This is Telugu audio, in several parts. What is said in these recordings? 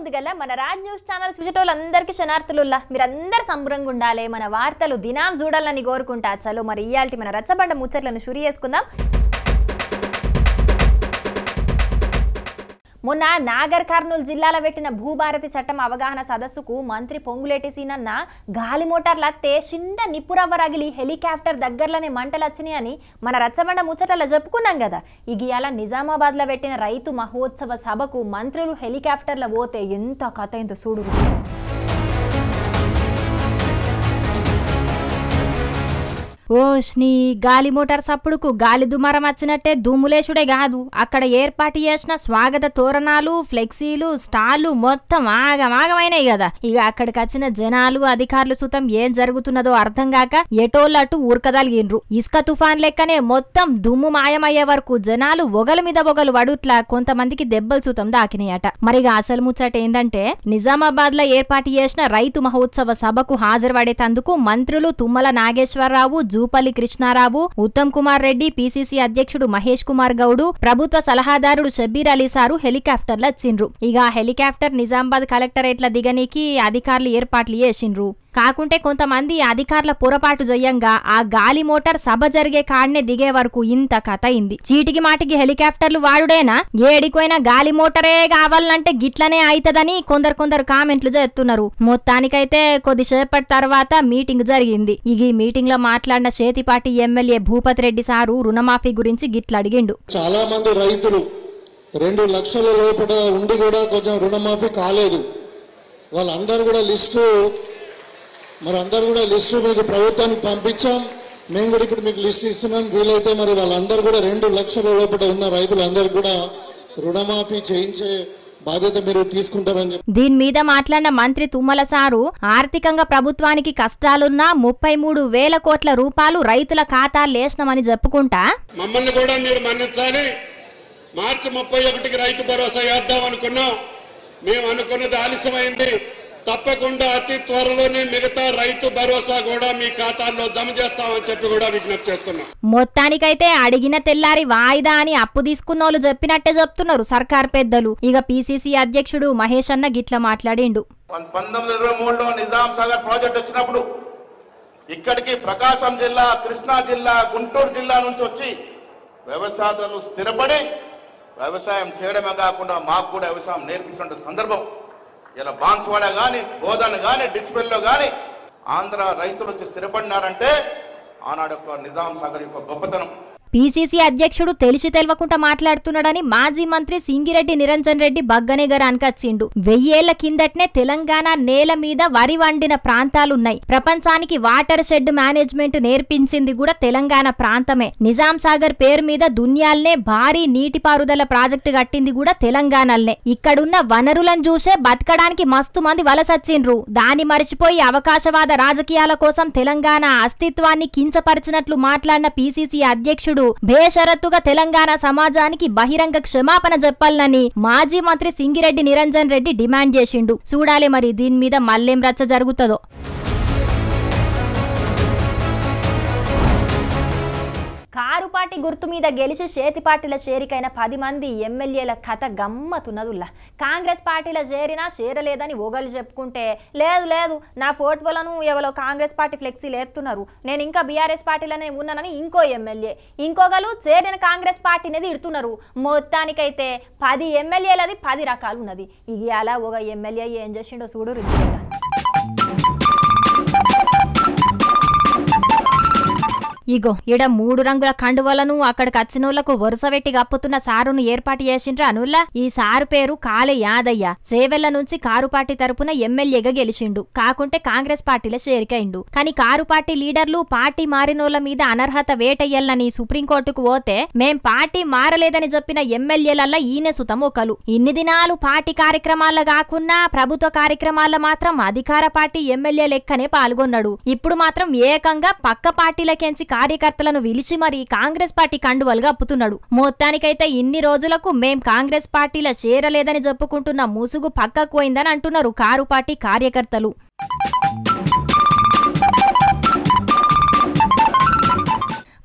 ముందుగల మన రాజ్ న్యూస్ ఛానల్ చూసేటోళ్ళందరికీ శనార్థులుల్లా మీరందరూ సంబరంగా ఉండాలి మన వార్తలు దినాం చూడాలని కోరుకుంటా చలో మరి ఇయాల్టి మన రచ్చబండ ముచ్చట్లను షురు చేసుకుందాం మొన్న నాగర్ కర్నూలు జిల్లాలో పెట్టిన భూభారతి చట్టం అవగాహన సదస్సుకు మంత్రి పొంగులేటి సీనన్న గాలి మోటార్లు అత్తే చిన్న నిప్పురవ్వ రగిలి హెలికాప్టర్ దగ్గరలోనే మంటలు వచ్చినాయని మన రచ్చబండ ముచ్చటలో చెప్పుకున్నాం కదా ఇగియాల నిజామాబాద్లో పెట్టిన రైతు మహోత్సవ సభకు మంత్రులు హెలికాప్టర్లో పోతే ఎంత కథ ఏందో చూడు ఓష్ని గాలి మోటార్ సప్పుడుకు గాలి దుమారం వచ్చినట్టే దుమ్ములేసుడే కాదు అక్కడ ఏర్పాటు చేసిన స్వాగత తోరణాలు ఫ్లెక్సీలు స్టాళ్లు మొత్తం ఆగమాగమైనాయి కదా ఇక అక్కడికి వచ్చిన జనాలు అధికారులు సుతం ఏం జరుగుతున్నదో అర్థం కాక ఎటోళ్ళట్టు ఊరకదలిగిన్రు ఇసుక తుఫాన్ లెక్కనే మొత్తం దుమ్ము మాయమయ్యే వరకు జనాలు ఒగల మీద ఒగలు వడుట్లా కొంతమందికి దెబ్బలు సుతం దాకినాయట మరిగా అసలు ముచ్చట ఏందంటే నిజామాబాద్ లో ఏర్పాటు చేసిన రైతు మహోత్సవ సభకు హాజరుపడేటందుకు మంత్రులు తుమ్మల నాగేశ్వరరావు జూపల్లి కృష్ణారావు ఉత్తమ్ కుమార్ రెడ్డి పిసిసి అధ్యక్షుడు మహేష్ కుమార్ గౌడ్ ప్రభుత్వ సలహాదారుడు షబ్బీర్ అలీ సారు హెలికాప్టర్లు వచ్చిండ్రు ఇక హెలికాప్టర్ నిజామాబాద్ కలెక్టరేట్ల దిగనీకి అధికారులు ఏర్పాట్లు చేసిండ్రు కాకుంటే కొంతమంది అధికారుల పొరపాటు జయంగా ఆ గాలి మోటార్ సభ జరిగే కాడనే దిగే వరకు ఇంత కథ అయింది చీటికి మాటికి హెలికాప్టర్లు వాడుడేనా ఏడికోయినా గాలి మోటారే కావాలంటే గిట్లనే అయితదని కొందరు కామెంట్లు చేస్తున్నారు మొత్తానికైతే కొద్దిసేపటి తర్వాత మీటింగ్ జరిగింది ఈ మీటింగ్ లో మాట్లాడిన చేతిపాటి ఎమ్మెల్యే భూపతి రెడ్డి సారు రుణమాఫీ గురించి గిట్ల అడిగిండు చాలా మంది రైతులు 2 లక్షల లోపల ఉండి కూడా కొంచెం రుణమాఫీ కాలేదు వాళ్ళందరూ కూడా లిస్టు మరి అందరూ కూడా లిస్టు మీకు ప్రభుత్వానికి పంపించాం మేము కూడా ఇప్పుడు మీకు లిస్ట్ ఇస్తున్నాం వీలైతే మరి వాళ్ళందరూ కూడా 2 లక్షల లోపల ఉన్న రైతులందరూ కూడా రుణమాఫీ చేయించే బాధ్యత మీరు తీసుకుంటారని చెప్పి దీని మీద మాట్లాడిన మంత్రి తుమ్మల సారు ఆర్థికంగా ప్రభుత్వానికి కష్టాలున్నా 33,000 కోట్ల రూపాయలు రైతుల ఖాతాలు లేసినామని చెప్పుకుంటా మమ్మల్ని కూడా మీరు మన్నించాలి మార్చి 31కి రైతు భరోసా వేద్దాం అనుకున్నాం మేము అనుకున్నది ఆలస్యమైంది తప్పకుండా అతి త్వరలోనే మిగతా రైతు భరోసా కూడా మీ ఖాతాల్లో జమ చేస్తామని చెప్పి కూడా విజ్ఞప్తి చేస్తున్నాం మొత్తానికైతే అడిగిన తెల్లారి వాయిదా అని అప్పు తీసుకున్నోళ్ళు చెప్పినట్టే చెప్తున్నారు సర్కార్ పెద్దలు ఇక పిసిసి అధ్యక్షుడు మహేష్ అన్న గిట్ల మాట్లాడిండు 1923లో నిజాం సాగర్ ప్రాజెక్ట్ వచ్చినప్పుడు ఇక్కడికి ప్రకాశం జిల్లా కృష్ణా జిల్లా గుంటూరు జిల్లా నుంచి వచ్చి వ్యవసాయాలు స్థిరపడి వ్యవసాయం చేయడమే కాకుండా మాకు కూడా వ్యవసాయం నేర్పించిన సందర్భం ఇలా బాన్స్వాడ గాని బోధన్ గాని డిస్పెల్లో గాని ఆంధ్ర రైతులు వచ్చి స్థిరపడినారంటే ఆనాడు నిజాం సాగర్ యొక్క గొప్పతనం పిసిసి అధ్యక్షుడు తెలిసి తెలవకుండా మాట్లాడుతున్నాడని మాజీ మంత్రి సింగిరెడ్డి నిరంజన్ రెడ్డి బగ్గనేగర్ అనకచ్చిండు 1000 ఏళ్ల కిందటనే తెలంగాణ నేల మీద వరి వండిన ప్రాంతాలున్నాయి ప్రపంచానికి వాటర్ షెడ్ మేనేజ్మెంట్ నేర్పించింది కూడా తెలంగాణ ప్రాంతమే నిజాం సాగర్ పేరు మీద దున్యాల్నే భారీ నీటిపారుదల ప్రాజెక్టు కట్టింది కూడా తెలంగాణల్నే ఇక్కడున్న వనరులను చూసే బతకడానికి మస్తు మంది వలసచ్చిండ్రు దాన్ని మరిచిపోయి అవకాశవాద రాజకీయాల కోసం తెలంగాణ అస్తిత్వాన్ని కించపరిచినట్లు మాట్లాడిన పిసిసి అధ్యక్షుడు బేషరతుగా తెలంగాణ సమాజానికి బహిరంగ క్షమాపణ చెప్పాలని మాజీ మంత్రి సింగిరెడ్డి నిరంజన్ రెడ్డి డిమాండ్ చేసిండు చూడాలి మరి దీని మీద మళ్ళేం రచ్చ జరుగుతుందో కారు పార్టీ గుర్తు మీద గెలిచి చేతి పార్టీల చేరికైన 10 మంది ఎమ్మెల్యేల కథ గమ్మతున్నదుల్లా కాంగ్రెస్ పార్టీలో చేరలేదని ఓగలు చెప్పుకుంటే లేదు నా ఫోటోలను ఎవరో కాంగ్రెస్ పార్టీ ఫ్లెక్సీలు ఎత్తున్నారు నేను ఇంకా బీఆర్ఎస్ పార్టీలోనే ఉన్నానని ఇంకో ఎమ్మెల్యే ఇంకొకరు చేరిన కాంగ్రెస్ పార్టీనేది ఇడుతున్నారు మొత్తానికైతే 10 ఎమ్మెల్యేలది 10 రకాలు ఉన్నది ఇది అలా ఒక ఎమ్మెల్యే ఏం చేసిండో చూడు రిపీట్గా ఇగో ఇడ 3 రంగుల కండువలను అక్కడికి వచ్చినోళ్లకు వరుస వెట్టి గప్పుతున్న సారును ఏర్పాటు చేసిండ్రు అనుల్లా ఈ సారు పేరు కాలే యాదయ్య సేవెళ్ల నుంచి కారు పార్టీ తరపున ఎమ్మెల్యేగా గెలిచిండు కాకుంటే కాంగ్రెస్ పార్టీలో చేరికైండు కానీ కారు పార్టీ లీడర్లు పార్టీ మారినోళ్ల మీద అనర్హత వేటయ్యాలని సుప్రీంకోర్టుకు పోతే మేం పార్టీ మారలేదని చెప్పిన ఎమ్మెల్యేలల్లా ఈయన సుతం ఒకలు ఇన్ని దినాలు పార్టీ కార్యక్రమాల్లో కాకున్నా ప్రభుత్వ కార్యక్రమాల్లో మాత్రం అధికార పార్టీ ఎమ్మెల్యే లెక్కనే పాల్గొన్నాడు ఇప్పుడు మాత్రం ఏకంగా పక్క పార్టీలకెంచి కార్యకర్తలను విలిచి మరి కాంగ్రెస్ పార్టీ కండువలుగా అప్పుతున్నాడు మొత్తానికైతే ఇన్ని రోజులకు మేం కాంగ్రెస్ పార్టీలో చేరలేదని చెప్పుకుంటున్న ముసుగు పక్కకు పోయిందని అంటున్నారు కారు పార్టీ కార్యకర్తలు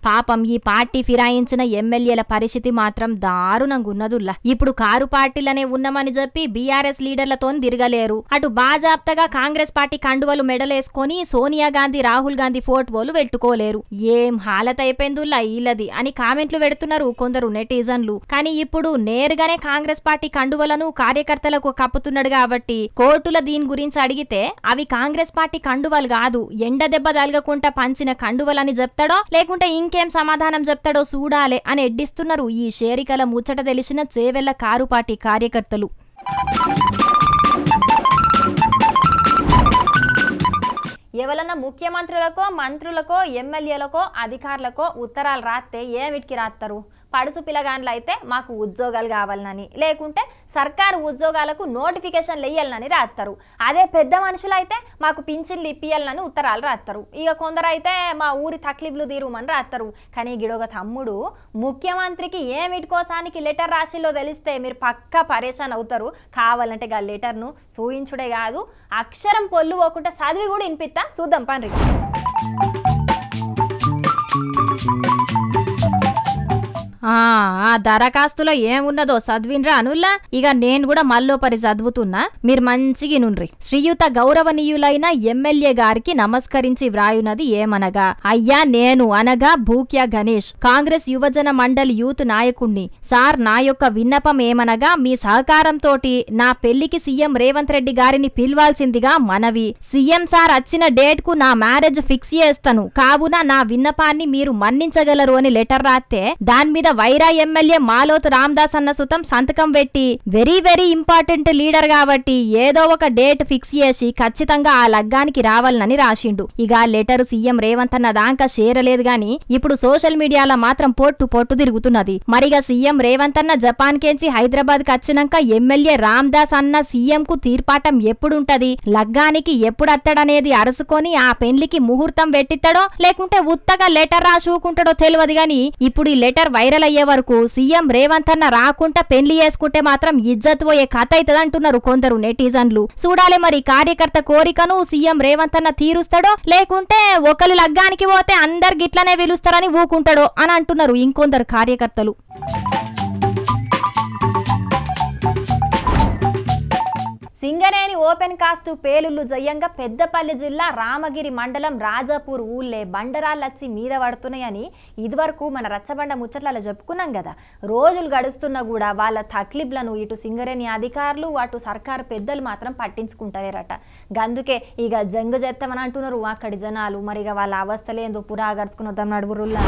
పాపం ఈ పార్టీ ఫిరాయించిన ఎమ్మెల్యేల పరిస్థితి మాత్రం దారుణంగా ఉన్నదుల్లా. ఇప్పుడు కారు పార్టీలనే ఉన్నామని చెప్పి బీఆర్ఎస్ లీడర్లతో తిరగలేరు. అటు బాజాప్తగా కాంగ్రెస్ పార్టీ కండువలు మెడలేసుకొని సోనియా గాంధీ రాహుల్ గాంధీ ఫోటోలు పెట్టుకోలేరు. ఏం హాలత్ అయిపోయిందుల్లా ఈలది అని కామెంట్లు పెడుతున్నారు కొందరు నెటిజన్లు. కానీ ఇప్పుడు నేరుగానే కాంగ్రెస్ పార్టీ కండువలను కార్యకర్తలకు కప్పుతున్నాడు కాబట్టి కోర్టుల దీని గురించి అడిగితే అవి కాంగ్రెస్ పార్టీ కండువలు కాదు, ఎండ దెబ్బ తలగకుండా పంచిన కండువలని చెప్తాడో లేకుంటే ఇంకేం సమాధానం చెప్తాడో చూడాలే అని ఎడ్డిస్తున్నారు ఈ షేరికల ముచ్చట తెలిసిన చేవెళ్ల కారు పార్టీ కార్యకర్తలు. ఎవరన్నా ముఖ్యమంత్రులకో మంత్రులకో ఎమ్మెల్యేలకో అధికారులకో ఉత్తరాలు రాస్తే ఏమిటికి రాస్తారు? పడుసు పిల్లగాండ్లు అయితే మాకు ఉద్యోగాలు కావాలని, లేకుంటే సర్కారు ఉద్యోగాలకు నోటిఫికేషన్లు వేయాలని రాస్తారు. అదే పెద్ద మనుషులు అయితే మాకు పింఛన్లు ఇప్పియాలని ఉత్తరాలు రాస్తారు. ఇక కొందరు అయితే మా ఊరి తక్లీఫ్లు తీరుమని రాస్తారు. కానీ గిడొక తమ్ముడు ముఖ్యమంత్రికి ఏమిటికోసానికి లెటర్ రాసిలో తెలిస్తే మీరు పక్కా పరేషాన్ అవుతారు. కావాలంటే గా లెటర్ను చూయించుడే కాదు, అక్షరం పొల్లు పోకుండా చదివి కూడా వినిపిస్తా, చూద్దాం పండ్రి. ఆ దరఖాస్తులో ఏమున్నదో చదివినరా అనుల్లా? ఇక నేను కూడా మల్లోపరి చదువుతున్నా, మీరు మంచిగా నుండ్రి. శ్రీయుత గౌరవనీయులైన ఎమ్మెల్యే గారికి నమస్కరించి వ్రాయునది ఏమనగా, అయ్యా నేను అనగా భూక్యా గణేష్, కాంగ్రెస్ యువజన మండలి యూత్ నాయకుణ్ణి. సార్ నా యొక్క విన్నపం ఏమనగా మీ సహకారంతోటి నా పెళ్లికి సీఎం రేవంత్ రెడ్డి గారిని పిలవాల్సిందిగా మనవి. సీఎం సార్ వచ్చిన డేట్ కు నా మ్యారేజ్ ఫిక్స్ చేస్తాను, కావున నా విన్నపాన్ని మీరు మన్నించగలరు అని లెటర్ రాస్తే దాని మీద వైరా ఎమ్మెల్యే మాలోతు రామదాస్ అన్న సుతం సంతకం పెట్టి వెరీ వెరీ ఇంపార్టెంట్ లీడర్ కాబట్టి ఏదో ఒక డేట్ ఫిక్స్ చేసి ఖచ్చితంగా ఆ లగ్గానికి రావాలని రాసిండు. ఇక లెటర్ సీఎం రేవంత్ అన్న దాకా చేరలేదు గాని ఇప్పుడు సోషల్ మీడియాలో మాత్రం పొట్టు తిరుగుతున్నది. మరిగా సీఎం రేవంత్ అన్న జపాన్ కేంచి హైదరాబాద్ కి వచ్చినాక ఎమ్మెల్యే రామదాస్ అన్న సీఎం కు తీర్పాటం ఎప్పుడుంటది, లగ్గానికి ఎప్పుడు అత్తడనేది అరుసుకొని ఆ పెళ్లికి ముహూర్తం పెట్టిస్తాడో లేకుంటే ఉత్తగా లెటర్ రాసుకుంటాడో తెలియదు గాని ఇప్పుడు ఈ లెటర్ వైరల్ అయ్యే వరకు సీఎం రేవంత్ అన్న రాకుండా పెళ్లి చేసుకుంటే మాత్రం ఇజ్జత్ పోయే కథ అవుతుంది అంటున్నారు కొందరు నెటిజన్లు. చూడాలి మరి కార్యకర్త కోరికను సీఎం రేవంత్ అన్న తీరుస్తాడో లేకుంటే ఒకరి లగ్గానికి పోతే అందరు గిట్లనే పిలుస్తారని ఊకుంటాడో అని అంటున్నారు ఇంకొందరు కార్యకర్తలు. సింగరేణి ఓపెన్ కాస్ట్ పేలుళ్లు జయంగా పెద్దపల్లి జిల్లా రామగిరి మండలం రాజాపూర్ ఊళ్ళే బండరాళ్ళొచ్చి మీద పడుతున్నాయని ఇదివరకు మన రచ్చబండ ముచ్చట్లలో చెప్పుకున్నాం కదా. రోజులు గడుస్తున్నా కూడా వాళ్ళ తక్లీఫ్లను ఇటు సింగరేణి అధికారులు అటు సర్కారు పెద్దలు మాత్రం పట్టించుకుంటారట. గందుకే ఇక జంగు చేస్తామని అంటున్నారు అక్కడి జనాలు. మరి ఇక వాళ్ళ అవస్థలేందో పురాగరుచుకుని వద్దాం నడుగురుల్లా.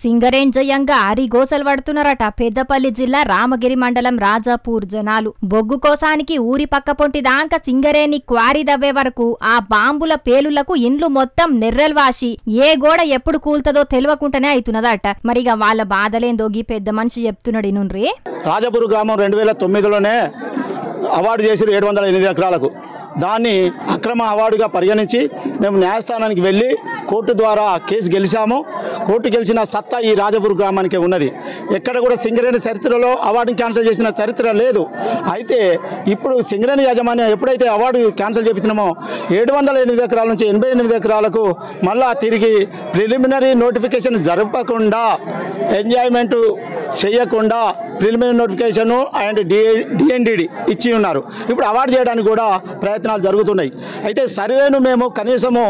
సింగరేణి జయంగా అరిగోసలు పడుతున్నారట పెద్దపల్లి జిల్లా రామగిరి మండలం రాజాపూర్ జనాలు. బొగ్గు కోసానికి ఊరి పక్క పొంటి దాకా సింగరేణి క్వారీ దవ్వే వరకు ఆ బాంబుల పేలులకు ఇండ్లు మొత్తం నెర్రల్వాసి ఏ గోడ ఎప్పుడు కూల్తదో తెలియకుండానే అవుతున్నదట. మరిగా వాళ్ళ బాధలేందో గీ పెద్ద మనిషి చెప్తున్నాడు ఇనుండ్రి. రాజాపూర్ గ్రామం 2009లోనే అవార్డు చేసిరు 708 ఎకరాలకు. దాన్ని అక్రమ అవార్డుగా పరిగణించి మేము న్యాయస్థానానికి వెళ్ళి కోర్టు ద్వారా కేసు గెలిచాము. కోర్టు గెలిచిన సత్తా ఈ రాజాపూర్ గ్రామానికి ఉన్నది. ఎక్కడ కూడా సింగరేణి చరిత్రలో అవార్డుని క్యాన్సిల్ చేసిన చరిత్ర లేదు. అయితే ఇప్పుడు సింగరేణి యాజమాన్యం ఎప్పుడైతే అవార్డు క్యాన్సిల్ చేపించినామో 708 ఎకరాల నుంచి 88 ఎకరాలకు మళ్ళా తిరిగి ప్రిలిమినరీ నోటిఫికేషన్ జరపకుండా ఎంజాయ్మెంట్ చేయకుండా ప్రిలిమినరీ నోటిఫికేషన్ అండ్ డిఎన్డిడి ఇచ్చి ఉన్నారు. ఇప్పుడు అవార్డు చేయడానికి కూడా ప్రయత్నాలు జరుగుతున్నాయి. అయితే సర్వేను మేము కనీసము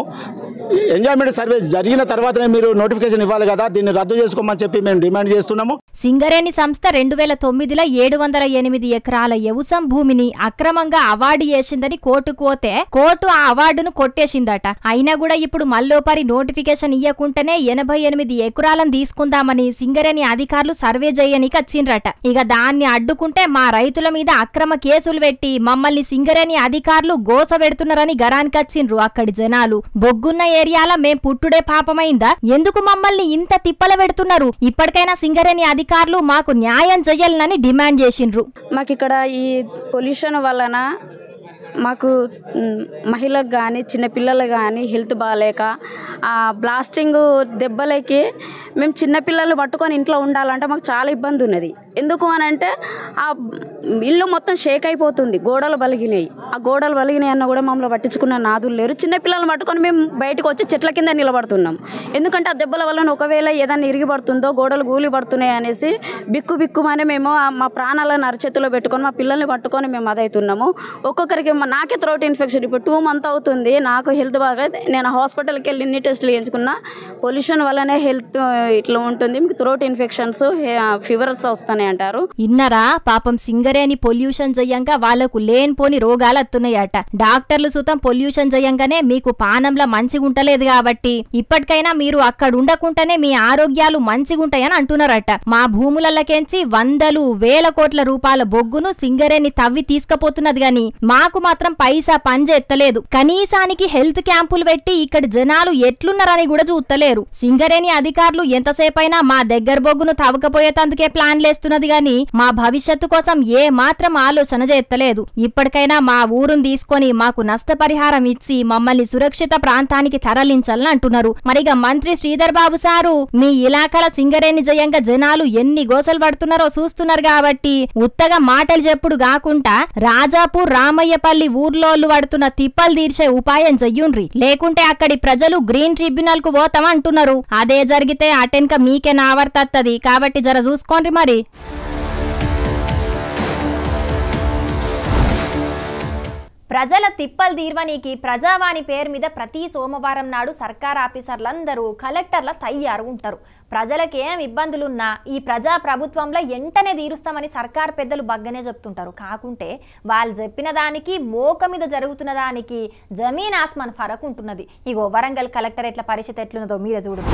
ఎంజాయ్మెంట్ సర్వే జరిగిన తర్వాతనే మీరు నోటిఫికేషన్ ఇవ్వాలి కదా, దీన్ని రద్దు చేసుకోమని చెప్పి మేము డిమాండ్ చేస్తున్నాము. సింగరేణి సంస్థ 2009లో 708 ఎకరాల వ్యవసాయ భూమిని అక్రమంగా అవార్డు చేసిందని కోర్టుకు పోతే కోర్టు ఆ అవార్డును కొట్టేసిందట. అయినా కూడా ఇప్పుడు మల్లోపరి నోటిఫికేషన్ ఇయ్యకుంటేనే 88 ఎకరాలను తీసుకుందామని సింగరేణి అధికారులు సర్వే చేయనికి వచ్చిండ్రట. ఇక దాన్ని అడ్డుకుంటే మా రైతుల మీద అక్రమ కేసులు పెట్టి మమ్మల్ని సింగరేణి అధికారులు గోస పెడుతున్నారని గరానికి వచ్చిండ్రు అక్కడి జనాలు. బొగ్గున్న ఏరియాలో మేం పుట్టుడే పాపమైందా, ఎందుకు మమ్మల్ని ఇంత తిప్పల పెడుతున్నారు, ఇప్పటికైనా సింగరేణి అధికారులు మాకు న్యాయం చేయాలని డిమాండ్ చేసిండ్రు. మాకు ఇక్కడ ఈ పొల్యూషన్ వలన మాకు మహిళలకు కానీ చిన్నపిల్లలు కానీ హెల్త్ బాగాలేక బ్లాస్టింగ్ దెబ్బలకి మేము చిన్నపిల్లలు పట్టుకొని ఇంట్లో ఉండాలంటే మాకు చాలా ఇబ్బంది ఉన్నది. ఎందుకు అని అంటే ఆ ఇల్లు మొత్తం షేక్ అయిపోతుంది, గోడలు బలిగినాయి. ఆ గోడలు బలిగినాయి అన్న కూడా మమ్మల్ని పట్టించుకున్న నాదులు లేరు. చిన్నపిల్లలు పట్టుకొని మేము బయటకు వచ్చి చెట్ల కింద నిలబడుతున్నాం. ఎందుకంటే ఆ దెబ్బల వల్ల ఒకవేళ ఏదైనా ఇరిగి పడుతుందో గోడలు గూలి పడుతున్నాయి అనేసి బిక్కుమని మేము మా ప్రాణాలను అరచేతిలో పెట్టుకొని మా పిల్లల్ని పట్టుకొని మేము అదవుతున్నాము. ఒక్కొక్కరికి నాకే థ్రోట్ ఇన్ఫెక్షన్ ఇప్పుడు 2 months అవుతుంది. నాకు హెల్త్ బాగా నేను హాస్పిటల్కి వెళ్ళి ఇన్ని టెస్టులు చేయించుకున్నా. పొల్యూషన్ వల్లనే హెల్త్ ఇట్లా ఉంటుంది, మీకు థ్రోట్ ఇన్ఫెక్షన్స్ ఫీవర్స్ వస్తున్నాయి అంటారు. ఇన్నరా పాపం సింగరేణి పొల్యూషన్ చెయ్యంగా వాళ్లకు లేనిపోని రోగాలు వస్తున్నాయట. డాక్టర్లు సుతం పొల్యూషన్ చెయ్యంగానే మీకు పానంలో మంచిగుంటలేదు కాబట్టి ఇప్పటికైనా మీరు అక్కడ ఉండకుండానే మీ ఆరోగ్యాలు మంచిగుంటాయని అంటున్నారట. మా భూములకెంచి 100,000 కోట్ల రూపాయల బొగ్గును సింగరేణి తవ్వి తీసుకుపోతున్నది గాని మాకు మాత్రం పైసా పంజెత్తలేదు. కనీసానికి హెల్త్ క్యాంపులు పెట్టి ఇక్కడ జనాలు ఎట్లున్నారని కూడా చూస్తలేరు. సింగరేణి అధికారులు ఎంతసేపైనా మా దగ్గర బొగ్గును తవ్వకపోయేందుకే ప్లాన్లేస్తున్నది గాని మా భవిష్యత్తు కోసం ఏ మాత్రం ఆలోచన చేస్తలేదు. ఇప్పటికైనా మా ఊరును తీసుకొని మాకు నష్టపరిహారం ఇచ్చి మమ్మల్ని సురక్షిత ప్రాంతానికి తరలించాలని అంటున్నారు. మరిగా మంత్రి శ్రీధర్ బాబు సారు మీ ఇలాకాల సింగరేణి జయంగా జనాలు ఎన్ని గోసలు పడుతున్నారో చూస్తున్నారు కాబట్టి ఉత్తగా మాటలు చెప్పుడు కాకుండా రాజాపూర్ రామయ్యపల్లి ఊర్లోళ్ళు పడుతున్న తిప్పలు తీర్చే ఉపాయం చెయ్యుండ్రి. లేకుంటే అక్కడి ప్రజలు గ్రీన్ ట్రిబ్యునల్ కు పోతాం అంటున్నారు. అదే జరిగితే అటెన్క మీకే నావర్తత్తది కాబట్టి జర చూసుకోండి మరి. ప్రజల తిప్పలు తీర్వనీకి ప్రజావాణి పేరు మీద ప్రతి సోమవారం నాడు సర్కార్ ఆఫీసర్లందరూ కలెక్టర్ల తయారు ఉంటారు. ప్రజలకేం ఇబ్బందులున్నా ఈ ప్రజా ప్రభుత్వంలో ఎంటనే తీరుస్తామని సర్కార్ పెద్దలు బగ్గనే చెప్తుంటారు. కాకుంటే వాళ్ళు చెప్పిన దానికి మోక మీద జరుగుతున్న దానికి జమీన్ ఆస్మాన్ ఫరక్ ఉంటున్నది. ఇగో వరంగల్ కలెక్టరేట్ల పరిస్థితి ఎట్లున్నదో మీరే చూడండి.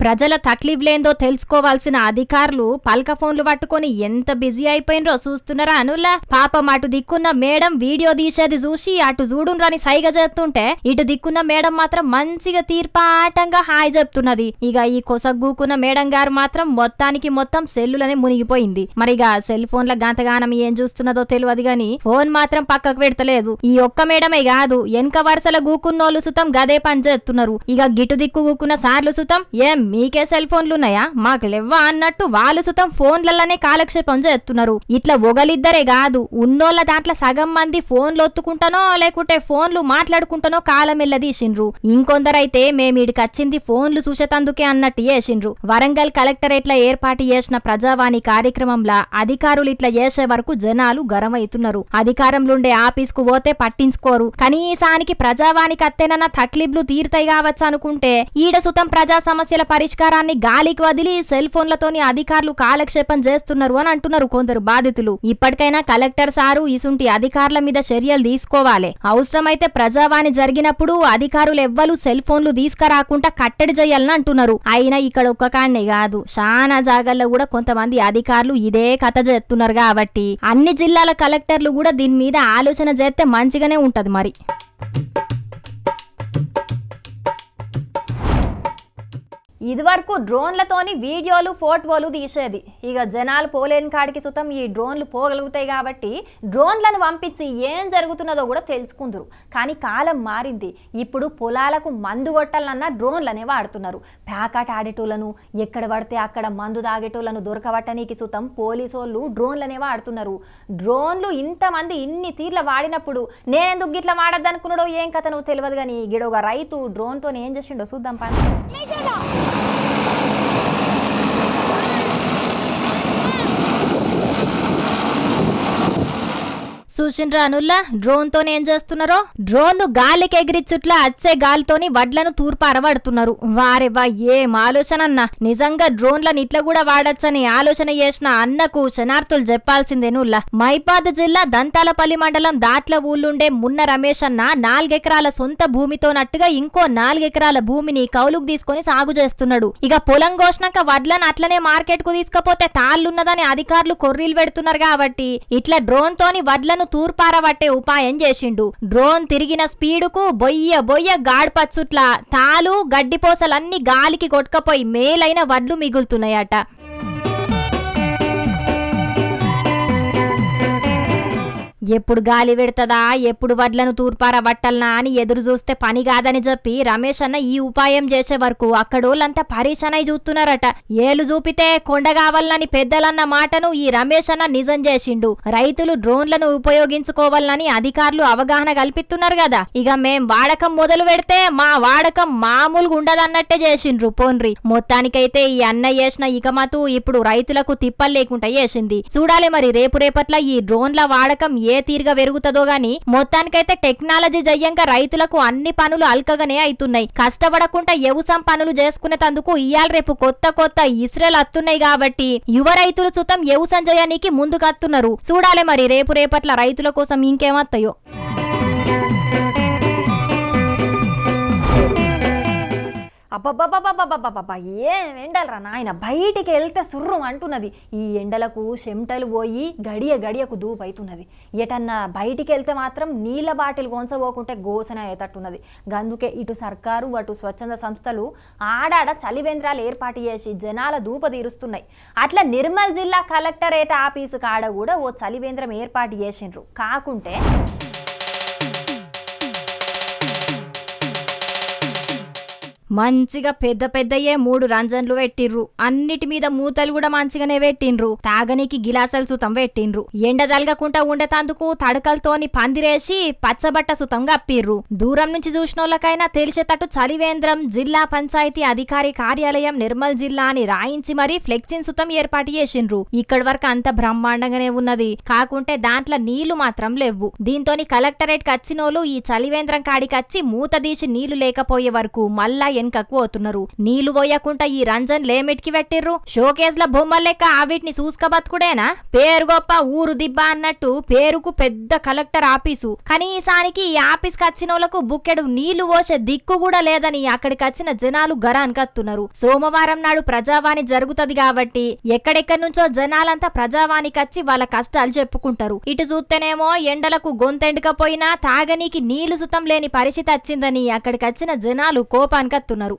ప్రజల తక్లీఫ్లేందో తెలుసుకోవాల్సిన అధికారులు పల్క ఫోన్లు పట్టుకొని ఎంత బిజీ అయిపోయినరో చూస్తున్నారా అనులా. పాపం అటు దిక్కున్న మేడం వీడియో తీసేది చూసి అటు చూడుండ్రని సైగ చేస్తుంటే ఇటు దిక్కున్న మేడం మాత్రం మంచిగా తీర్పాటంగా హాయ్ చెప్తున్నది. ఇక ఈ కొసగూకున్న మేడం గారు మాత్రం మొత్తం సెల్లులనే మునిగిపోయింది. మరిగా సెల్ ఫోన్ల గంతగానం ఏం చూస్తున్నదో తెలియదు గాని ఫోన్ మాత్రం పక్కకు పెడతలేదు. ఈ ఒక్క మేడమే కాదు వెనక వరుసల గూకున్నోళ్ళు సుతం గదే పని చేస్తున్నారు. ఇక గిటు దిక్కు గూకున్న సార్లు సుతం ఏం మీకే సెల్ ఫోన్లున్నాయా మాకు లెవ్వా అన్నట్టు వాళ్ళు సుతం ఫోన్లలోనే కాలక్షేపం చేస్తున్నారు. ఇట్లా ఒకలిద్దరే కాదు ఉన్నోళ్ళ దాంట్లో సగం మంది ఫోన్లు ఒత్తుకుంటానో లేకుంటే ఫోన్లు మాట్లాడుకుంటానో కాలమెల్లదీసిండ్రు. ఇంకొందరైతే మేమీడికొచ్చింది ఫోన్లు చూసేతందుకే అన్నట్టు చేసిండ్రు. వరంగల్ కలెక్టరేట్ల ఏర్పాటు చేసిన ప్రజావాణి కార్యక్రమంలో అధికారులు ఇట్లా చేసే వరకు జనాలు గరమవుతున్నారు. అధికారంలోండే ఆఫీస్కు పోతే పట్టించుకోరు. కనీసానికి ప్రజావాణికి అత్తేనన్న తక్లీఫ్లు తీరుతాయి కావచ్చు అనుకుంటే ఈడ సుతం ప్రజా సమస్యల పరిష్కారాన్ని గాలికి వదిలి సెల్ ఫోన్లతోని అధికారులు కాలక్షేపం చేస్తున్నారు అని అంటున్నారు కొందరు బాధితులు. ఇప్పటికైనా కలెక్టర్ సారు ఇసుంటి అధికారుల మీద చర్యలు తీసుకోవాలి. అవసరమైతే ప్రజావాణి జరిగినప్పుడు అధికారులు ఎవ్వరు సెల్ ఫోన్లు తీసుకురాకుండా కట్టడి చేయాలని అంటున్నారు. అయినా ఇక్కడ ఒక్క కాడనే కాదు చాలా జాగాల్లో కూడా కొంతమంది అధికారులు ఇదే కథ చేస్తున్నారు. కాబట్టి అన్ని జిల్లాల కలెక్టర్లు కూడా దీని మీద ఆలోచన చేస్తే మంచిగానే ఉంటది. మరి ఇదివరకు డ్రోన్లతోని వీడియోలు ఫోటోలు తీసేది. ఇక జనాలు పోలేని కాడికి సుతం ఈ డ్రోన్లు పోగలుగుతాయి కాబట్టి డ్రోన్లను పంపించి ఏం జరుగుతున్నదో కూడా తెలుసుకుందరు. కానీ కాలం మారింది. ఇప్పుడు పొలాలకు మందు కొట్టాలన్నా డ్రోన్లనే వాడుతున్నారు. ప్యాకాట్ ఆడేటోళ్లను ఎక్కడ పడితే అక్కడ మందు తాగేటోళ్లను దొరకబట్టనీకి సుతం పోలీసోళ్ళు డ్రోన్లనే వాడుతున్నారు. డ్రోన్లు ఇంతమంది ఇన్ని తీర్ల వాడినప్పుడు నేనెందుకు గిట్లా వాడద్దనుకున్నాడో ఏం కథ నువ్వు తెలియదు. కానీ గిడొక రైతు డ్రోన్తో ఏం చేసిండో చూద్దాం పని. చూసిండ్రా అనుల్లా డ్రోన్ తోని ఏం చేస్తున్నారో. డ్రోన్ గాలికి ఎగిరిచుట్లా అచ్చే గాలితోని వడ్లను తూర్పారబడుతున్నారు. వారెవా ఏం ఆలోచన అన్న. నిజంగా డ్రోన్లను ఇట్లా కూడా వాడచ్చని ఆలోచన చేసిన అన్నకు శనార్థులు చెప్పాల్సిందేనుల్లా. మైబాద్ జిల్లా దంతాలపల్లి మండలం దాట్ల ఊళ్ళుండే మున్న రమేష్ అన్న 4 ఎకరాల సొంత భూమితోనట్టుగా ఇంకో 4 ఎకరాల భూమిని కౌలుకు తీసుకొని సాగు చేస్తున్నాడు. ఇక పొలం కోసినాక వడ్లను అట్లనే మార్కెట్ కు తీసుకపోతే తాళ్ళున్నదని అధికారులు కొర్రీలు పెడుతున్నారు. కాబట్టి ఇట్లా డ్రోన్ తోని వడ్లను తూర్పారబట్టే ఉపాయం చేసిండు. డ్రోన్ తిరిగిన స్పీడుకు బొయ్య గాడ్పచ్చుట్ల తాలు గడ్డిపోసలన్నీ గాలికి కొట్టుకపోయి మేలైన వడ్లు మిగులుతున్నాయట. ఎప్పుడు గాలి పెడతదా ఎప్పుడు వడ్లను తూర్పార బట్టలనా అని ఎదురు చూస్తే పని కాదని చెప్పి రమేష్ అన్న ఈ ఉపాయం చేసే వరకు అక్కడోళ్ళంతా పరేషానై చూస్తున్నారట. ఏలు చూపితే కొండ కావాలని పెద్దలన్న మాటను ఈ రమేష్ అన్న నిజం చేసిండు. రైతులు డ్రోన్లను ఉపయోగించుకోవాలని అధికారులు అవగాహన కల్పిస్తున్నారు కదా. ఇక మేం వాడకం మొదలు పెడితే మా వాడకం మామూలుగా ఉండదన్నట్టే చేసిండ్రు పోన్రి. మొత్తానికైతే ఈ అన్న చేసిన ఇకమతు ఇప్పుడు రైతులకు తిప్పలు లేకుండా చేసింది. చూడాలి మరి రేపట్ల ఈ డ్రోన్ల వాడకం ఏ తీరుగా పెరుగుతుందో గాని మొత్తానికైతే టెక్నాలజీ జయ్యంగా రైతులకు అన్ని పనులు అల్కగానే అవుతున్నాయి. కష్టపడకుండా వ్యవసాయం పనులు చేసుకునేందుకు ఇయాల రేపు కొత్త కొత్త ఇస్రేల్ అత్తున్నాయి కాబట్టి యువ రైతులు సుతం వ్యవసాయం చేయడానికి ముందుకత్తున్నారు. చూడాలి మరి రేపట్ల రైతుల కోసం ఇంకేమత్తాయో. అబ్బబ్బబ్బబ్బబ్బబ్బబ్బా ఏం ఎండలరా నాయన, బయటికి వెళ్తే సుర్రు అంటున్నది. ఈ ఎండలకు చెమటలు పోయి గడియకు దూపు అవుతున్నది. ఎటన్నా బయటికి వెళ్తే మాత్రం నీళ్ళ బాటిల్ గొంచబోకుంటే గోసన అయ్యేటట్టున్నది. అందుకే ఇటు సర్కారు అటు స్వచ్ఛంద సంస్థలు ఆడాడ చలివేంద్రాలు ఏర్పాటు చేసి జనాల దూప తీరుస్తున్నాయి. అట్లా నిర్మల్ జిల్లా కలెక్టరేట్ ఆఫీసు కాడ కూడా ఓ చలివేంద్రం ఏర్పాటు చేసిండ్రు. కాకుంటే మంచిగా పెద్ద పెద్దయే 3 రంజన్లు పెట్టిండ్రు. అన్నిటి మీద మూతలు కూడా మంచిగానే పెట్టిండ్రు. తాగనికి గిలాసాలు సుతం పెట్టిండ్రు. ఎండ తలగకుండా ఉండేతందుకు తడకలతోని పందిరేసి పచ్చబట్ట సుతం కప్పిర్రు. దూరం నుంచి చూసినోళ్ళకైనా తెలిసేటట్టు చలివేంద్రం జిల్లా పంచాయతీ అధికారి కార్యాలయం నిర్మల్ జిల్లా అని రాయించి మరీ ఫ్లెక్సింగ్ సుతం ఏర్పాటు చేసిండ్రు. ఇక్కడి వరకు అంత బ్రహ్మాండంగానే ఉన్నది. కాకుంటే దాంట్లో నీళ్లు మాత్రం లేవు. దీంతోని కలెక్టరేట్ కచ్చినోళ్ళు ఈ చలివేంద్రం కాడికచ్చి మూత తీసి నీళ్లు లేకపోయే వరకు మళ్ళా వెనకకు పోతున్నారు. నీళ్లు పోయకుండా ఈ రంజన్ లేమిట్కి పెట్టిర్రు. షోకేస్ ల బొమ్మల లెక్క ఆవిటిని చూసుక బతుకుడేనా? పేరు గొప్ప ఊరు దిబ్బ అన్నట్టు పేరుకు పెద్ద కలెక్టర్ ఆఫీసు. కనీసానికి ఈ ఆఫీస్కి వచ్చిన వాళ్ళకు బుక్కెడు నీళ్లు పోసే దిక్కు కూడా లేదని అక్కడికి వచ్చిన జనాలు గరాన్కత్తున్నారు. సోమవారం నాడు ప్రజావాణి జరుగుతుంది కాబట్టి ఎక్కడెక్కడి నుంచో జనాలంతా ప్రజావాణికి వచ్చి వాళ్ళ కష్టాలు చెప్పుకుంటారు. ఇటు చూస్తేనేమో ఎండలకు గొంతెండుకపోయినా తాగనీకి నీళ్లు సుతం లేని పరిస్థితి వచ్చిందని అక్కడికి వచ్చిన జనాలు కోపానికి తున్నారు.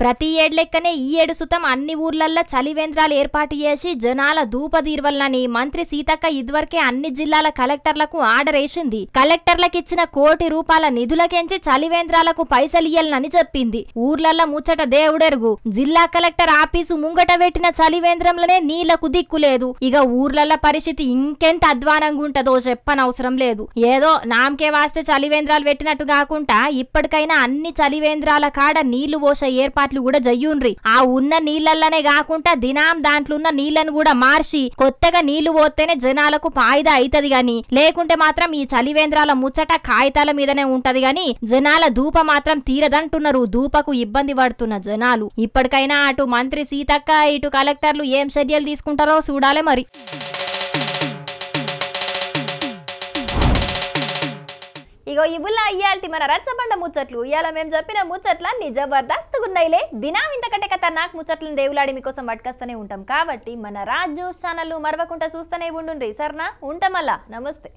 ప్రతి ఏడ్లెక్కనే ఈ ఏడు సుతం అన్ని ఊర్లల్లో చలివేంద్రాలు ఏర్పాటు చేసి జనాల దూపదీర్వల్లని మంత్రి సీతక్క ఇదివరకే అన్ని జిల్లాల కలెక్టర్లకు ఆర్డర్ వేసింది. కలెక్టర్లకు ఇచ్చిన ₹1 కోటి నిధులకెంచి చలివేంద్రాలకు పైసలు ఇయ్యాలని చెప్పింది. ఊర్లల్లో ముచ్చట దేవుడెరుగు. జిల్లా కలెక్టర్ ఆఫీసు ముంగట పెట్టిన చలివేంద్రంలోనే నీళ్లకు దిక్కులేదు. ఇక ఊర్లల్లో పరిస్థితి ఇంకెంత అధ్వానంగా ఉంటదో చెప్పనవసరం లేదు. ఏదో నామకే వాస్తే చలివేంద్రాలు పెట్టినట్టు కాకుండా ఇప్పటికైనా అన్ని చలివేంద్రాల కాడ నీళ్లు పోసే ఏర్పాటు కూడా జయ్యూన్రి. ఆ ఉన్న నీళ్లనే కాకుండా దినాం దాంట్లో ఉన్న నీళ్లను కూడా మార్చి కొత్తగా నీళ్లు పోతేనే జనాలకు ఫాయిదా అవుతుంది గాని లేకుంటే మాత్రం ఈ చలివేంద్రాల ముచ్చట కాగితాల మీదనే ఉంటది గాని జనాల దూప మాత్రం తీరదంటున్నారు. దూపకు ఇబ్బంది పడుతున్న జనాలు. ఇప్పటికైనా అటు మంత్రి సీతక్క ఇటు కలెక్టర్లు ఏం చర్యలు తీసుకుంటారో చూడాలి మరి. ఇగో ఇవుల్లా ఇయ్యాల్టి మన రచ్చబండ ముచ్చట్లు. ఇవాళ మేము చెప్పిన ముచ్చట్లన్నీ జబర్దస్తుగున్నాయిలే. దినం ఇంతకంటే ఖతర్నాక్ ముచ్చట్లను దేవులాడి మీకోసం పట్టుకొస్తూనే ఉంటాం కాబట్టి మన రాజ్ న్యూస్ ఛానల్ మరవకుండా చూస్తూనే ఉండుండ్రి. సరేనా? ఉంటామల్లా. నమస్తే.